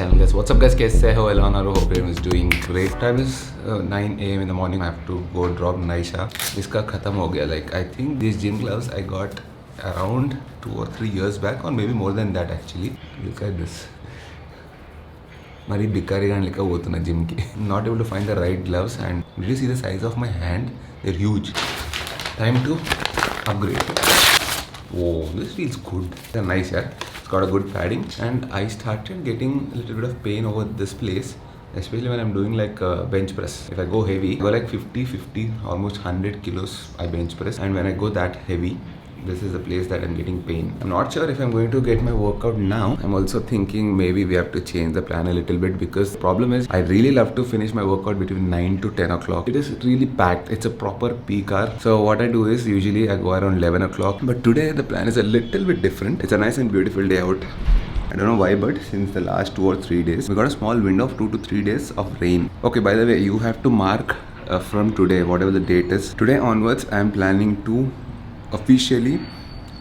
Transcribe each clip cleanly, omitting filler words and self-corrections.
channel guys. What's up guys, kaise ho? Elanaru, hope everyone is doing great. Time is 9 a.m. in the morning. I have to go drop Naisha. Iska khatam ho gaya. Like I think these gym gloves I got around 2 or 3 years back, or maybe more than that actually. Look at this. Mari bikari gan lika hotuna gym ki. Not able to find the right gloves, and did you see the size of my hand? They're huge. Time to upgrade. Oh, this feels good. They're nice, yeah. It's got a good padding, and I started getting a little bit of pain over this place, especially when I'm doing like bench press. If I go heavy, I go like 50, almost 100 kilos I bench press, and when I go that heavy, this is the place that I'm getting pain. I'm not sure if I'm going to get my workout now. I'm also thinking maybe we have to change the plan a little bit, because the problem is I really love to finish my workout between 9 to 10 o'clock. It is really packed. It's a proper peak hour. So what I do is usually I go around 11 o'clock. But today the plan is a little bit different. It's a nice and beautiful day out. I don't know why, but since the last 2 or 3 days, we got a small window of 2 to 3 days of rain. Okay, by the way, you have to mark from today, whatever the date is. Today onwards, I am planning to officially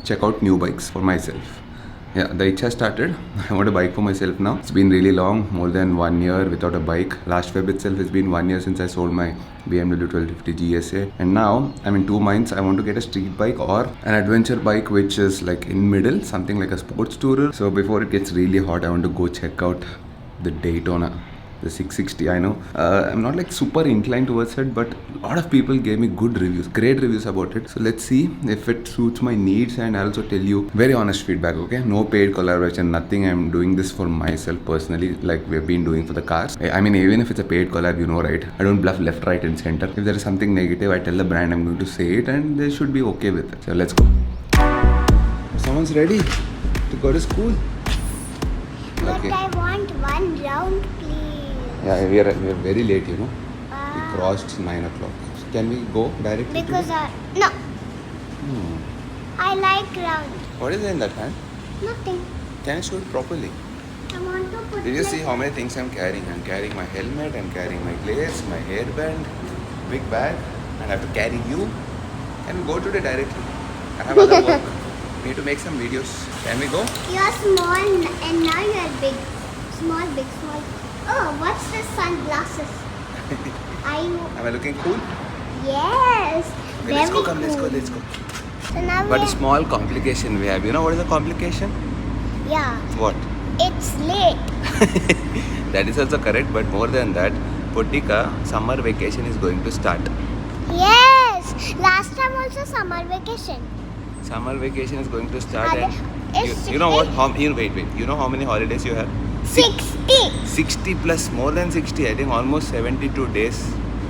check out new bikes for myself. Yeah, the itch has started. I want a bike for myself now. It's been really long, more than 1 year without a bike. Last Feb itself has been 1 year since I sold my BMW 1250 GSA. And now I'm in two minds. I want to get a street bike or an adventure bike which is like in middle, something like a sports tourer. So before it gets really hot, I want to go check out the Daytona. The 660, I know. I'm not like super inclined towards it, but a lot of people gave me good reviews, great reviews about it. So let's see if it suits my needs, and I'll also tell you very honest feedback, okay? No paid collaboration, nothing. I'm doing this for myself personally, like we've been doing for the cars. I mean, even if it's a paid collab, you know, right? I don't bluff left, right, and center. If there is something negative, I tell the brand I'm going to say it, and they should be okay with it. So let's go. Someone's ready to go to school. But Okay. I want one round, please. Yeah, we are very late, you know. We crossed 9 o'clock. Can we go directly Because to no, Hmm. I like round. What is in that hand? Nothing. Can I show it properly? I want to put. Did you see like- how many things I'm carrying? I'm carrying my helmet, I'm carrying my glaze, my hairband, big bag, and I have to carry you. Can we go today directly? I have other work. Need to make some videos. Can we go? You're small and now you're big. Small, big, small. Oh, what's the sunglasses? Am I looking cool? Yes. Okay, let's go, very come, let's go, cool. let's go. So now But a we're- small complication we have. You know what is the complication? Yeah, What? it's late. That is also correct, but more than that, Potika summer vacation is going to start. Yes. Last time also summer vacation. Summer vacation is going to start, Are and they- you know what? Wait. You know how many holidays you have? 60. 60 plus, more than 60. I think almost 72 days.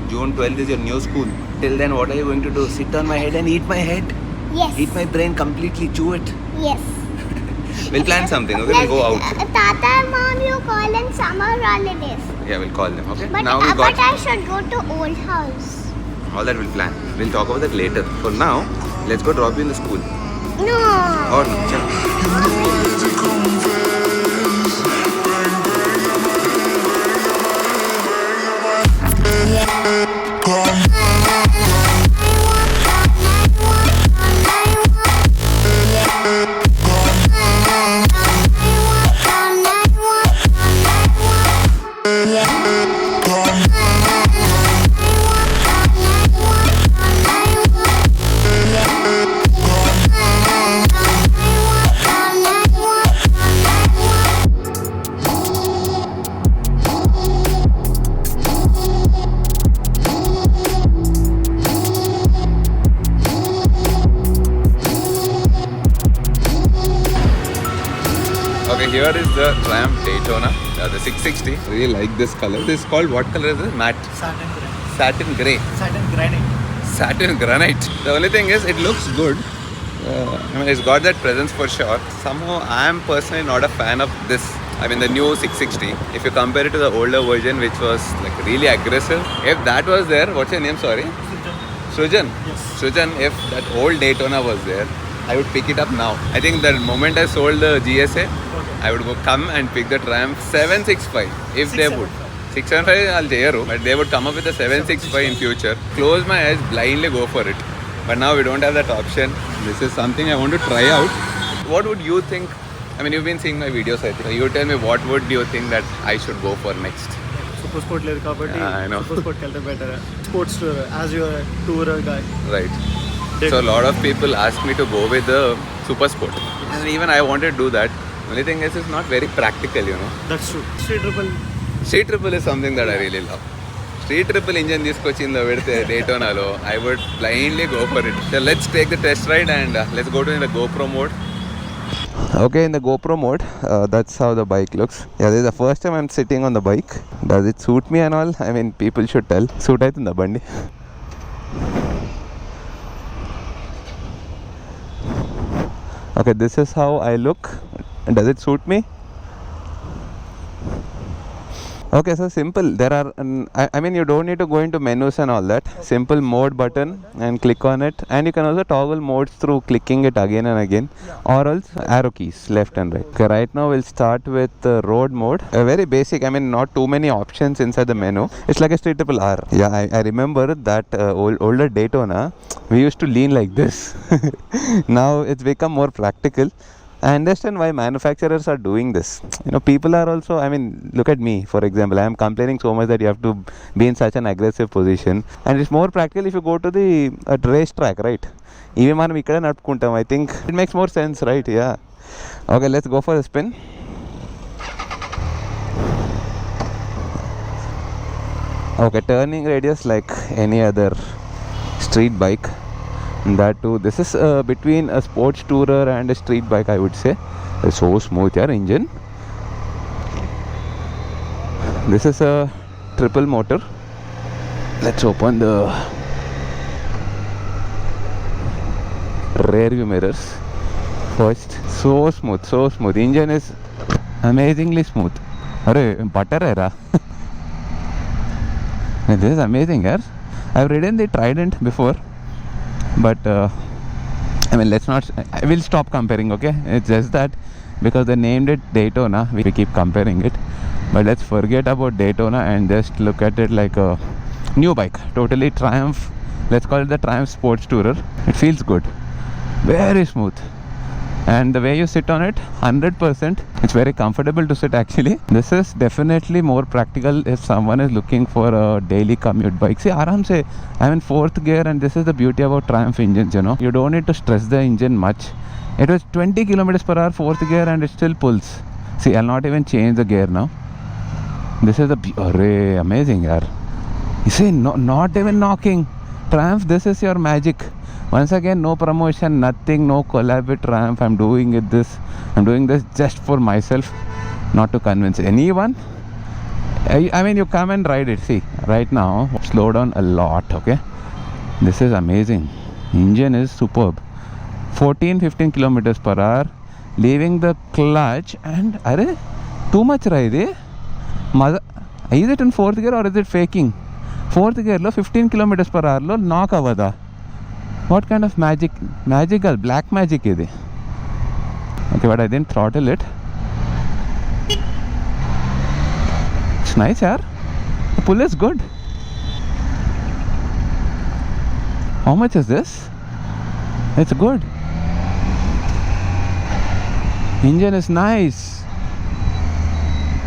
June 12th is your new school. Till then, what are you going to do? Sit on my head and eat my head? Yes. Eat my brain completely, chew it. Yes. We'll plan something, okay? We'll go out. Tata and mom, you call in summer holidays. Yeah, we'll call them, okay? But, Now we but got I should go to old house. all that we'll plan. We'll talk about that later. For now, let's go drop you in the school. No. Or no, chalo. Okay, here is the Triumph Daytona, the 660. I really like this color. This is called, what color is it? Matte. Satin grey. Satin granite. The only thing is, it looks good. I mean, it's got that presence for sure. Somehow, I am personally not a fan of this. I mean, the new 660. If you compare it to the older version, which was like really aggressive. If that was there, what's your name? Sorry. Sriman. Yes. Sriman, if that old Daytona was there, I would pick it up now. I think the moment I sold the GSA, I would go come and pick the Triumph 765 if they would. 675 I'll dare you, but they would come up with a 765 in future. Close my eyes, blindly go for it. But now we don't have that option. This is something I want to try out. What would you think I mean, you've been seeing my videos, I think. You tell me, what would you think that I should go for next? Super Sport లేదు కాబట్టి I know. Super Sport వెళ్తే better. Sports tour as you are a tourer guy. Right. So a lot of people ask me to go with the Super Sport. And even I wanted to do that. Only thing is, it's not very practical, you know. That's true. Street triple is something that I really love. Street triple engine తీసుకొచ్చి ఇందులో పెడితే Daytonalo, I would blindly go for it. So let's take the test ride and let's go to the GoPro mode. Okay, in the GoPro mode, that's how the bike looks. Yeah, this is the first time I'm sitting on the bike. Does it suit me and all? I mean, people should tell. Suit aitunda bandi. Okay, this is how I look. Does it suit me? Okay, so simple. There are I mean, you don't need to go into menus and all that. Simple mode button and click on it, and you can also toggle modes through clicking it again and again, or else arrow keys left and right. Okay, right now we'll start with road mode. Very basic. I mean, not too many options inside the menu. It's like a Street Triple R. Yeah, I remember that older Daytona, we used to lean like this. Now it's become more practical. I understand why manufacturers are doing this. You know, people are also, I mean, look at me, for example. I am complaining so much that you have to be in such an aggressive position. And it's more practical if you go to the racetrack, right? Even మనం ఇక్కడ నడుపుకుంటాం. I think it makes more sense, right? Yeah. Okay, let's go for a spin. Okay, turning radius like any other street bike. That too, this is between a sports tourer and a street bike, I would say. It's so smooth, yeah, engine. This is a triple motor. Let's open the rear view mirrors first. So smooth. Engine is amazingly smooth. Arey, butter hai ra. This is amazing, yaar. I've ridden the Trident before. But I mean, I will stop comparing, okay? It's just that because they named it Daytona, we keep comparing it. But let's forget about Daytona and just look at it like a new bike. Totally Triumph. Let's call it the Triumph Sports Tourer. It feels good. Very smooth. And the way you sit on it, 100%. It's very comfortable to sit actually. This is definitely more practical if someone is looking for a daily commute bike. See, aram se, I'm in 4th gear, and this is the beauty about Triumph engines, you know. You don't need to stress the engine much. It was 20 kilometers per hour 4th gear and it still pulls. See, I'll not even change the gear now. This is the amazing, yaar. You see, not even knocking. Triumph, this is your magic. Once again, no promotion, nothing, no collab with Triumph. I'm doing this just for myself, not to convince anyone. I mean, you come and ride it. See, right now, slow down a lot, okay? This is amazing. Engine is superb. 14-15 kilometers per hour, leaving the clutch, and too much ride. Is it in 4th gear or is it faking? 4th gear lo 15 kilometers per hour lo knock avada. What kind of magical black magic is it? Okay, but I didn't throttle it. It's nice, yaar. The pull is good. How much is this? It's good. Engine is nice.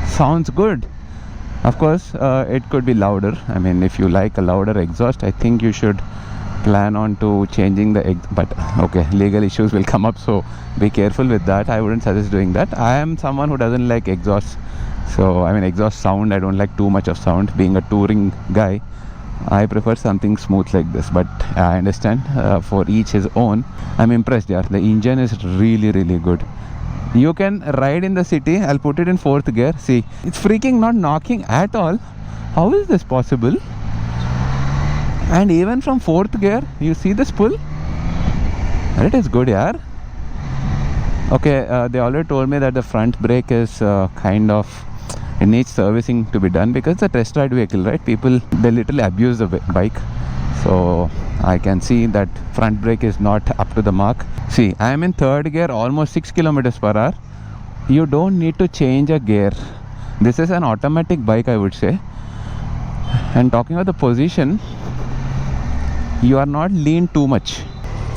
Sounds good. Of course, it could be louder. I mean, if you like a louder exhaust, I think you should plan on to changing the but okay, legal issues will come up, so be careful with that. I wouldn't suggest doing that. I am someone who doesn't like exhaust, so I mean, exhaust sound, I don't like too much of sound. Being a touring guy, I prefer something smooth like this, but I understand, for each his own. I'm impressed, yeah. The engine is really good. You can ride in the city. I'll put it in 4th gear. See, it's freaking not knocking at all. How is this possible? And even from 4th gear, you see this pull? It is good, yaar. Okay, they already told me that the front brake is kind of, it needs servicing to be done because it's a test ride vehicle, right? People, they literally abuse the bike. So I can see that front brake is not up to the mark. See, I am in 3rd gear, almost 6 kilometers per hour. You don't need to change a gear. This is an automatic bike, I would say. And talking about the position, you are not lean too much.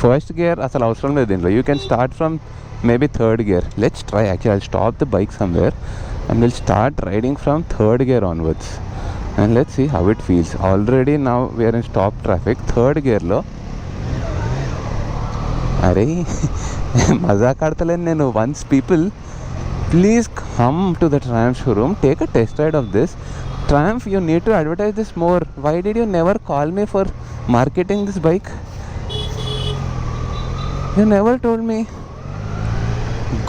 First gear asal avasram ledhu. You can start from maybe third gear. Let's try. Actually, I'll stop the bike somewhere and we'll start riding from third gear onwards, and let's see how it feels. Already now we are in stop traffic. Third gear lo अरे मजाक आड़तलेनु నేను. Once people, please come to the Triumph showroom, take a test ride of this. Triumph, you need to advertise this more. Why did you never call me for marketing this bike? You never told me.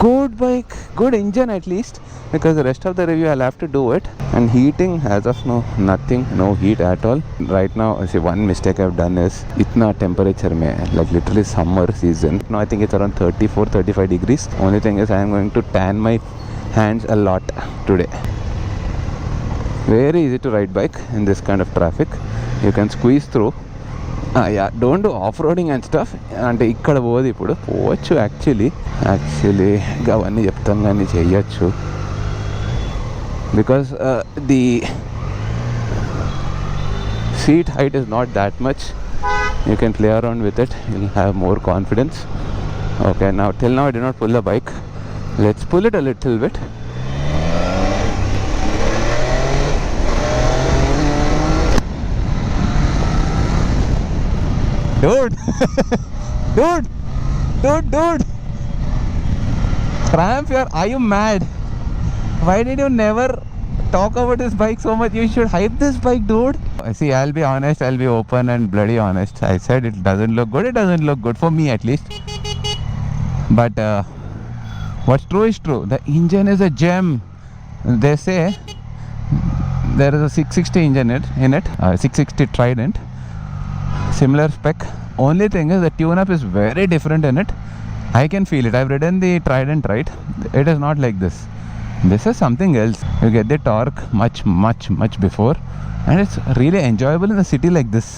Good bike, good engine at least, because the rest of the review I'll have to do it. And heating, as of now, nothing, no heat at all. Right now, see, one mistake I've done is itna temperature mein, like literally summer season. Now I think it's around 34-35 degrees. Only thing is I am going to tan my hands a lot today. Very easy to ride bike in this kind of traffic. You can squeeze through. Yeah, don't do off-roading and stuff. అంటే ఇక్కడ పోదు ఇప్పుడు. పోవచ్చు actually అవన్నీ చెప్తాం కానీ చెయ్యొచ్చు. Because the seat height is not that much. You can play around with it. You'll have more confidence. Okay, now till now I did not pull the bike. Let's pull it a little bit. Dude, dude. Triumph, are you mad? Why did you never talk about this bike so much? You should hype this bike, dude. See, I'll be honest, I'll be open and bloody honest. I said it doesn't look good. It doesn't look good for me at least. But what's true is true. The engine is a gem. They say there is a 660 engine in it, 660 Trident. Similar spec. Only thing is the tune-up is very different in it. I can feel it. I've ridden the Trident, right? It is not like this. This is something else. You get the torque much before, and it's really enjoyable in the city like this.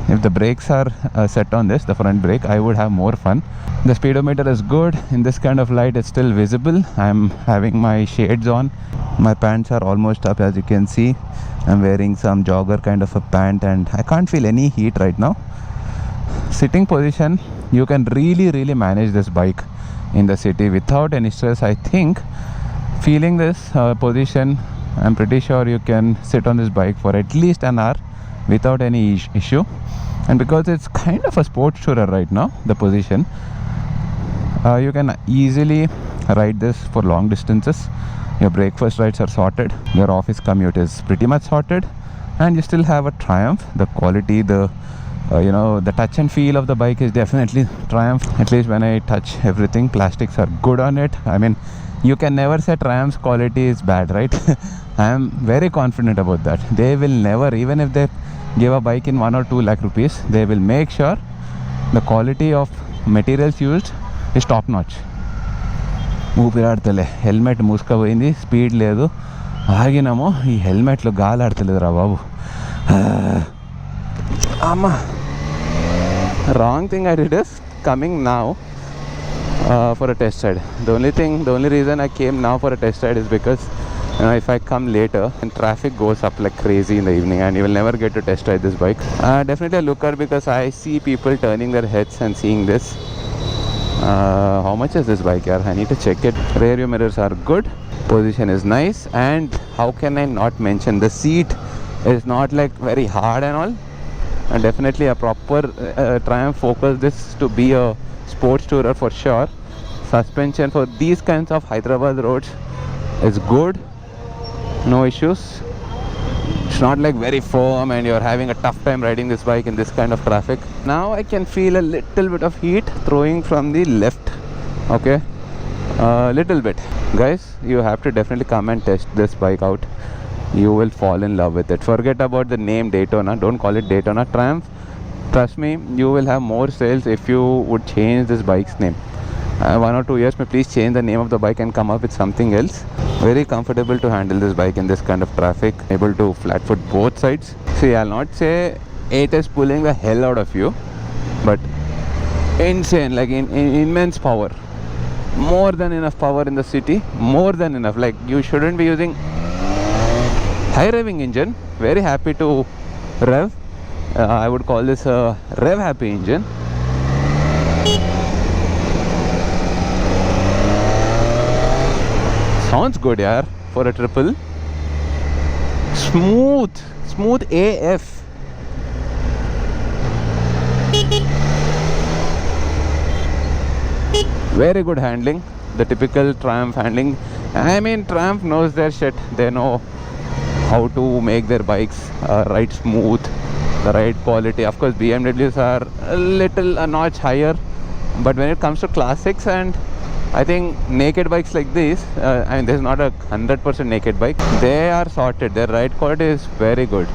If the brakes are set on this, the front brake, I would have more fun. The speedometer is good. In this kind of light, it's still visible. I'm having my shades on. My pants are almost up, as you can see. I'm wearing some jogger kind of a pant, and I can't feel any heat right now. Sitting position, you can really manage this bike in the city without any stress. I think feeling this position, I'm pretty sure you can sit on this bike for at least an hour without any issue. And because it's kind of a sports tourer right now, the position, you can easily ride this for long distances. Your breakfast rides are sorted, your office commute is pretty much sorted, and you still have a Triumph. The quality, the the touch and feel of the bike is definitely Triumph. At least when I touch everything, plastics are good on it. I mean, you can never say Triumph's quality is bad, right? I am very confident about that. They will never, even if they give a bike in 1 or 2 lakh rupees, they will make sure the quality of materials used is top notch. ఊపిరాడతలే, helmet మూసుకపోయింది, speed లేదు, ఆగినామో ఈ హెల్మెట్లో గాలి ఆడతలేదురా బాబు. అమ్మా, wrong thing I did is coming now for a test ride. The only reason I came now for a test ride is because if I come later and traffic goes up like crazy in the evening and you will never get to test ride this bike. Definitely a looker, because I see people turning their heads and seeing this. How much is this bike, yaar? I need to check it. Rear view mirrors are good, position is nice, and how can I not mention the seat is not like very hard and all. And definitely a proper Triumph focus this to be a sports tourer for sure. Suspension for these kinds of Hyderabad roads is good, no issues. It's not like very firm and you're having a tough time riding this bike in this kind of traffic. Now I can feel a little bit of heat throwing from the left. Okay, little bit. Guys, you have to definitely come and test this bike out. You will fall in love with it. Forget about the name Daytona. Don't call it Daytona. Triumph, trust me, you will have more sales if you would change this bike's name. 1 or 2 years, may please change the name of the bike and come up with something else. Very comfortable to handle this bike in this kind of traffic. Able to flat foot both sides. See, I'll not say it is pulling the hell out of you, but insane, like in immense power. More than enough power in the city. More than enough. Like, you shouldn't be using high revving engine. Very happy to rev. I would call this a rev happy engine. Sounds good, yaar, for a triple. Smooth AF. Very good handling, the typical Triumph handling. I mean, Triumph knows their shit. They know how to make their bikes right smooth, the right quality. Of course, BMWs are a notch higher, but when it comes to classics and I think naked bikes like this, I mean, this is not a 100% naked bike. They are sorted. Their ride quality is very good.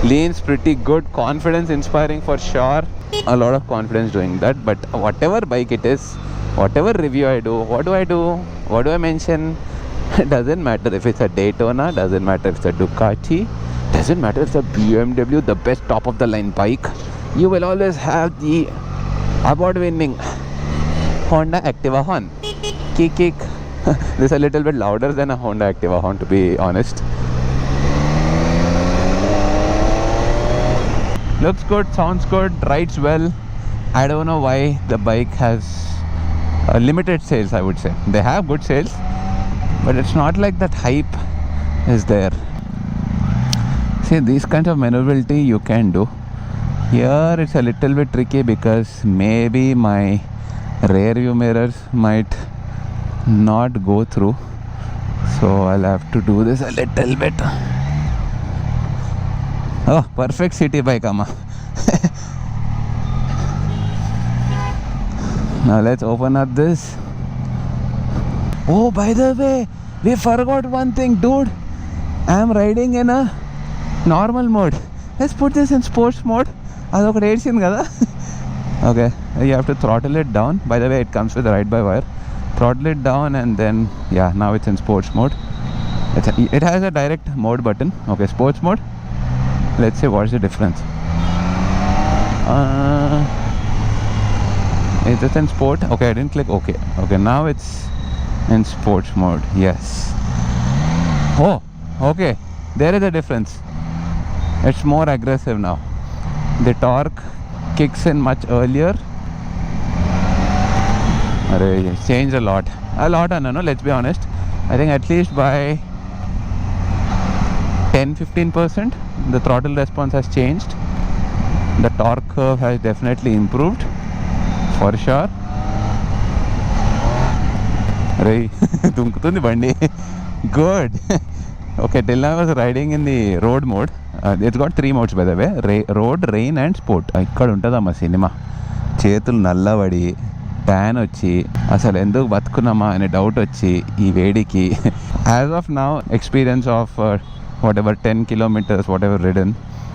Leans pretty good. Confidence inspiring for sure. A lot of confidence doing that. But whatever bike it is, whatever review I do, what do I do? What do I mention? Doesn't matter if it's a Daytona. Doesn't matter if it's a Ducati. Doesn't matter if it's a BMW, the best top of the line bike. You will always have the award winning Honda Activa horn. Kick. This is a little bit louder than a Honda Activa horn, to be honest. Looks good, sounds good, rides well. I don't know why the bike has limited sales, I would say. They have good sales, but it's not like that hype is there. See, these kinds of maneuverability you can do. Here it's a little bit tricky because maybe my rear view mirrors might not go through, so I'll have to do this a little bit. Oh, perfect city bike, Amma. Now let's open up this. Oh, by the way, we forgot one thing, dude. I'm riding in a normal mode. Let's put this in sports mode. Okay, you have to throttle it down. By the way, it comes with a ride-by-wire. Throttle it down and then, yeah, now it's in sports mode. It has a direct mode button. Okay, sports mode. Let's see what's the difference. Is it in sport? Okay, I didn't click OK. Okay, now it's in sports mode. Yes. Oh, okay. There is a difference. It's more aggressive now. The torque kicks in much earlier. It's changed a lot. No, let's be honest. I think at least by 10-15% the throttle response has changed. The torque curve has definitely improved for sure. Good. Okay, till now I was riding in the road mode. It's got 3 modes, by the way: road, rain and sport. Ikkada untadamma cinema. Chetulu nallavadi, tan వచ్చి అసలు ఎందుకు బతుకున్నామా అనే doubt వచ్చి ఈ వేడికి. As of now, experience of whatever 10 kilometers, whatever ridden,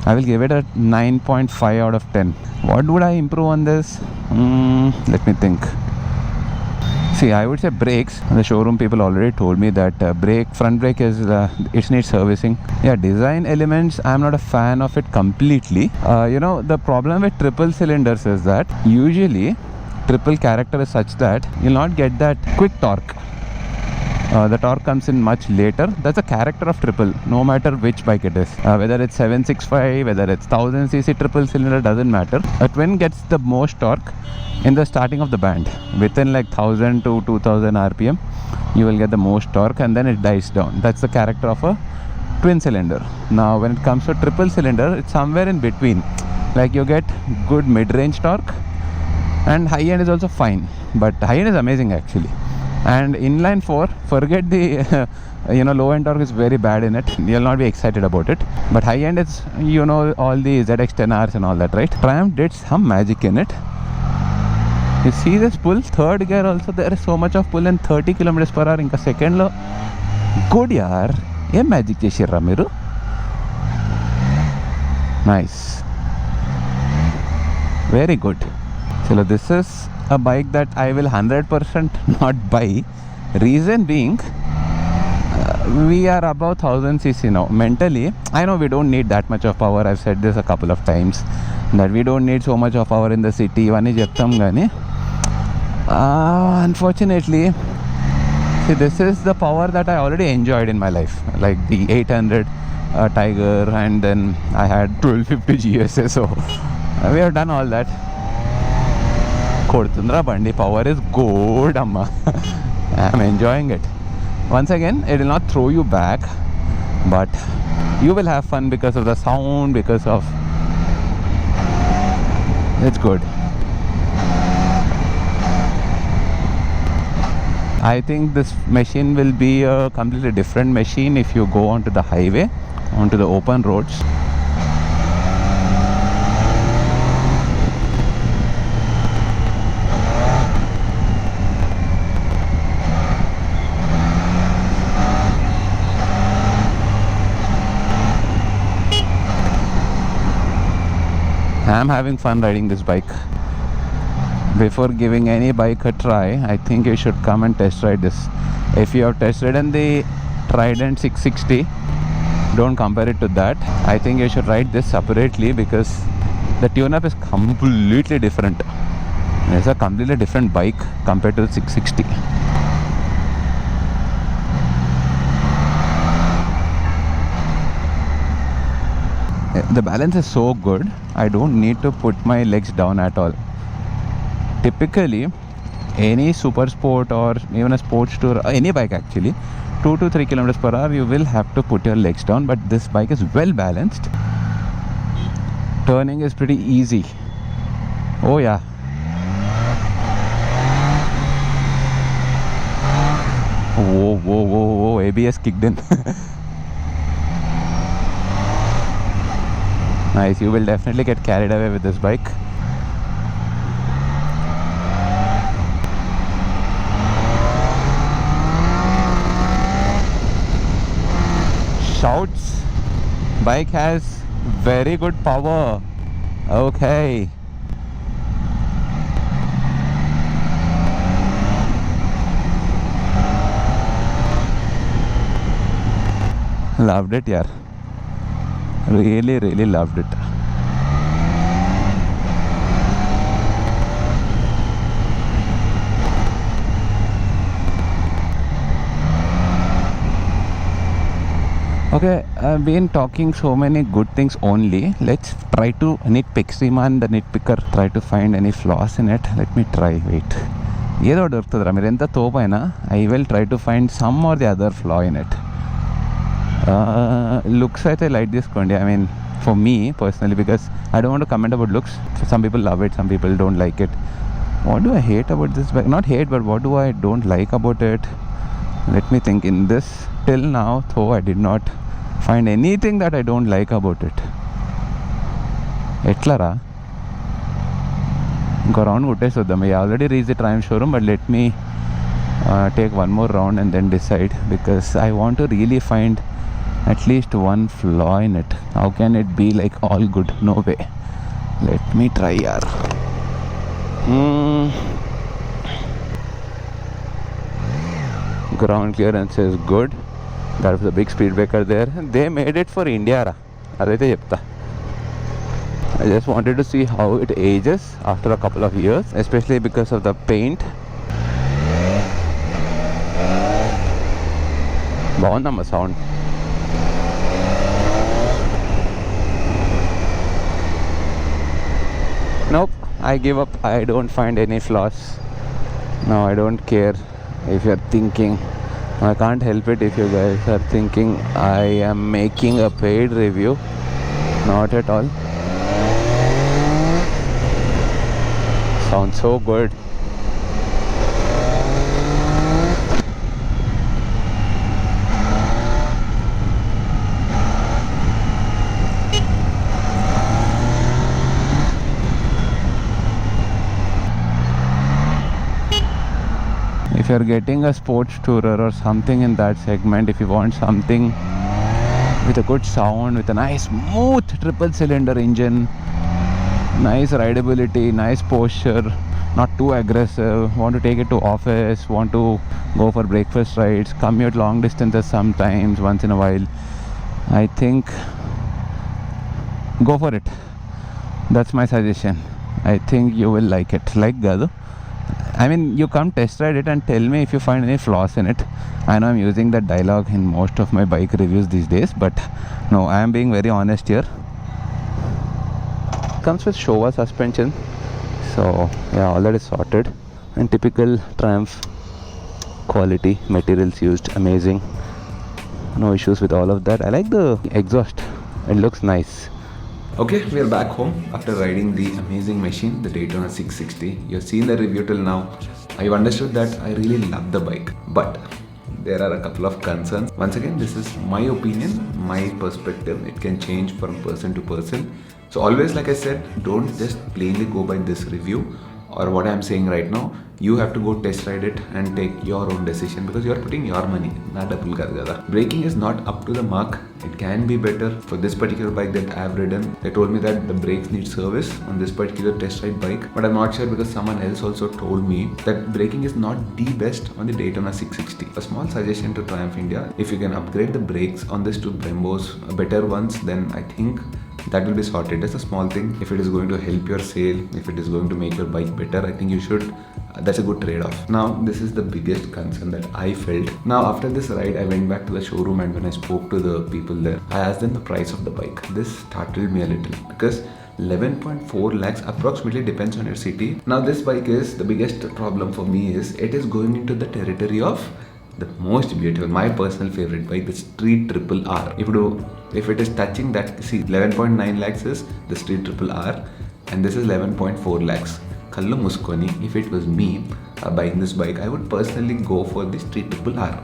I will give it a 9.5 out of 10. What would I improve on this? Let me think. See, I would say brakes. The showroom people already told me that front brake is it needs servicing. Yeah, design elements, I'm not a fan of it completely. The problem with triple cylinders is that usually triple character is such that you'll not get that quick torque. The torque comes in much later. That's a character of triple, no matter which bike it is. Whether it's 765, whether it's 1000cc triple cylinder, doesn't matter. A twin gets the most torque in the starting of the band. Within like 1000 to 2000 rpm, you will get the most torque and then it dies down. That's the character of a twin cylinder. Now, when it comes to triple cylinder, it's somewhere in between. Like you get good mid-range torque and high end is also fine. But high end is amazing actually. And inline 4, forget the low end torque is very bad in it. You'll not be excited about it. But high end is, all the ZX10Rs and all that, right? Triumph did some magic in it. You see this pull, third gear also, there is so much of pull in 30 kilometers per hour. Inka second lo good yaar. Em magic chesirra meeru. Nice. Very good. So this is a bike that I will 100% not buy. Reason being, we are above 1000cc now. Mentally, I know we don't need that much of power. I've said this a couple of times, that we don't need so much of power in the city. Unfortunately, see, this is the power that I already enjoyed in my life. Like the 800 Tiger, and then I had 1250 GSA. So We have done all that. Kodtundra bandi power is good, amma. I'm enjoying it. Once again, it will not throw you back, but you will have fun because of the sound, because of... It's good. I think this machine will be a completely different machine if you go onto the highway, onto the open roads. I'm having fun riding this bike. Before giving any bike a try, I think you should come and test ride this. If you have test ridden the Trident 660, don't compare it to that. I think you should ride this separately because the tune-up is completely different. It's a completely different bike compared to the 660. The balance is so good, I don't need to put my legs down at all. Typically, any super sport or even a sports tour, any bike actually, 2 to 3 kilometers per hour, you will have to put your legs down. But this bike is well balanced. Turning is pretty easy. Oh yeah. Whoa, whoa, whoa, whoa, ABS kicked in. Nice, you will definitely get carried away with this bike. Shouts. Bike has very good power. Okay. Loved it, yaar. Really, really loved it. Okay, I've been talking so many good things only. Let's try to nitpick. Sriman, the nitpicker, try to find any flaws in it. Let me try. Wait. Yedo dortadra mirenta topaina. I will try to find some or the other flaw in it. Looks I like this Kondi. I mean, for me personally, because I don't want to comment about looks. Some people love it, some people don't like it. What do I hate about this bike? Not hate, but what do I don't like about it? Let me think. In this, till now, though, I did not find anything that I don't like about it. Etlara? Inko round kottesodam. I already reached the Triumph showroom, but let me take one more round and then decide, because I want to really find at least one flaw in it. How can it be like all good? No way. Let me try, yaar. Ground clearance is good. There was a big speed breaker there. They made it for India, ra. I just wanted to see how it ages after a couple of years, especially because of the paint. Bawundamma sound. Nope, I give up. I don't find any flaws. No, I don't care if you're thinking. I can't help it if you guys are thinking I am making a paid review. Not at all. Sounds so good. If you're getting a sports tourer or something in that segment, if you want something with a good sound, with a nice smooth triple cylinder engine, nice rideability, nice posture, not too aggressive, want to take it to office, want to go for breakfast rides, commute long distances sometimes, once in a while, I think go for it. That's my suggestion. I think you will like it. Like Gadu. I mean, you come test ride it and tell me if you find any flaws in it. I know I'm using that dialogue in most of my bike reviews these days, but no, I am being very honest here. comes with Showa suspension, so yeah, all that is sorted. And typical Triumph quality, materials used amazing, no issues with all of that. I like the exhaust, it looks nice. Okay, we are back home after riding the amazing machine, the Daytona 660. You've seen the review till now. I've understood that I really love the bike, but there are a couple of concerns. Once again, this is my opinion, my perspective. It can change from person to person. So always, like I said, don't just plainly go by this review or what I'm saying right now. You have to go test ride it and take your own decision because you're putting your money. Braking is not up to the mark. It can be better. For this particular bike that I've ridden, they told me that the brakes need service on this particular test ride bike, but I'm not sure because someone else also told me that braking is not the best on the Daytona 660. A small suggestion to Triumph India: if you can upgrade the brakes on this to Brembo's better ones, then I think that will be sorted. That's a small thing. If it is going to help your sale, if it is going to make your bike better, I think you should. That's a good trade-off. Now, this is the biggest concern that I felt. Now, after this ride, I went back to the showroom, and when I spoke to the people there, I asked them the price of the bike. This startled me a little because 11.4 lakhs approximately, depends on your city. Now, this bike is, the biggest problem for me is it is going into the territory of the most beautiful, my personal favorite bike, the Street Triple R. If it is touching that, see, 11.9 lakhs is the Street Triple R, and this is 11.4 lakhs. Kallu muskoni, if it was me buying this bike, I would personally go for the Street Triple R.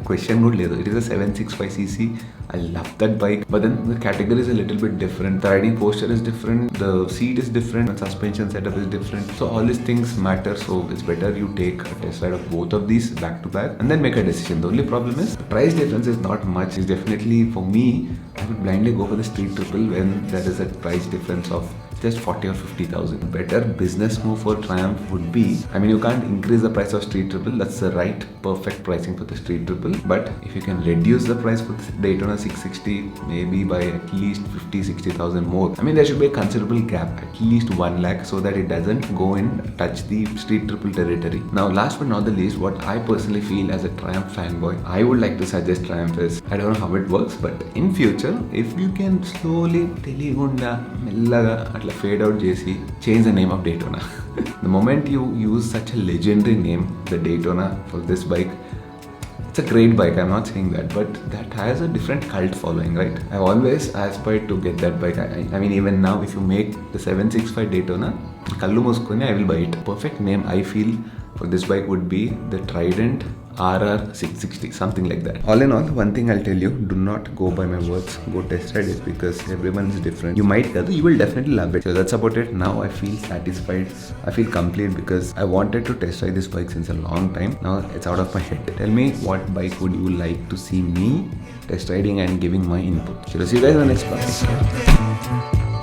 Question good leather. It is a 765cc. I love that bike, but then the category is a little bit different. The riding posture is different, the seat is different, the suspension setup is different. So all these things matter. So it's better you take a test ride of both of these back to back and then make a decision. The only problem is the price difference is not much. It's definitely, for me, I would blindly go for the Street Triple when there is a price difference of just 40 or 50,000. Better business move for Triumph would be, I mean, you can't increase the price of Street Triple. That's the right perfect pricing for the Street Triple. But if you can reduce the price for the Daytona 660 maybe by at least 50-60,000 more, I mean, there should be a considerable gap, at least 1 lakh, so that it doesn't go and touch the Street Triple territory. Now, last but not the least, what I personally feel as a Triumph fanboy, I would like to suggest Triumph is, I don't know how it works, but in future, if you can slowly teligunda mellaga fade out JC, change the name of Daytona. The moment you use such a legendary name, the Daytona, for this bike, it's a great bike, I'm not saying that, but that has a different cult following, right? I've always aspired to get that bike. I mean, even now, if you make the 765 Daytona, Kallu Muskoni, I will buy it. Perfect name, I feel, for this bike would be the Trident RR 660, something like that. All in all, one thing I'll tell you, do not go by my words, go test ride it because everyone is different. You might, you will definitely love it. So that's about it. Now I feel satisfied, I feel complete because I wanted to test ride this bike since a long time. Now it's out of my head. Tell me, what bike would you like to see me test riding and giving my input? So see you guys in the next class.